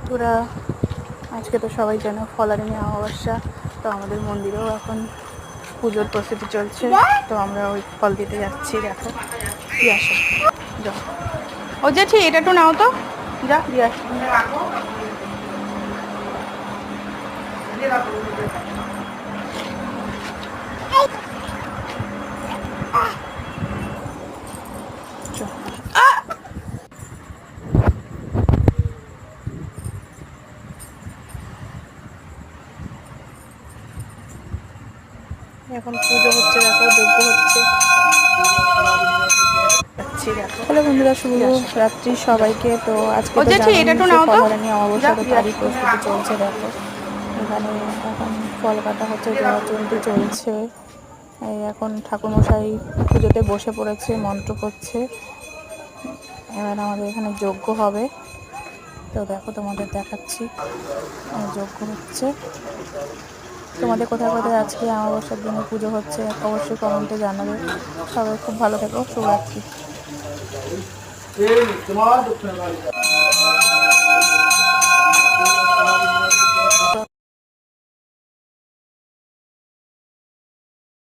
তোরা আজকে তো সবাই জানো ফলারিনী অমাবস্যা, তো আমাদের মন্দিরেও এখন পুজোর প্রস্তুতি চলছে। তো আমরা ওই ফল দিতে যাচ্ছি। দেখো দিয়ে আসো, যাও ও জেঠি এটা একটু নাও তো, যা দিয়ে আসো। এখন পুজো হচ্ছে, দেখো যজ্ঞ হচ্ছে। হ্যালো বন্ধুরা, শুভ রাত্রি সবাইকে। তো আজকে তো জানোই যে ফলহারানি অমাবস্যা, তো তারই প্রস্তুতি চলছে। দেখো এখানে এখন ফল কাটা হচ্ছে, জোড়াচন্ডী চলছে। এই এখন ঠাকুরমশাই পুজোতে বসে পড়েছে, মন্ত্র করছে। এবার আমাদের এখানে যজ্ঞ হবে। তো দেখো তোমাদের দেখাচ্ছি, যজ্ঞ হচ্ছে। তোমাদের কোথায় কোথায় আজকে অমাবস্যার দিনে পুজো হচ্ছে অবশ্যই কমেন্টে জানাবে। সবাই খুব ভালো থেকো, শুভরাত্রি।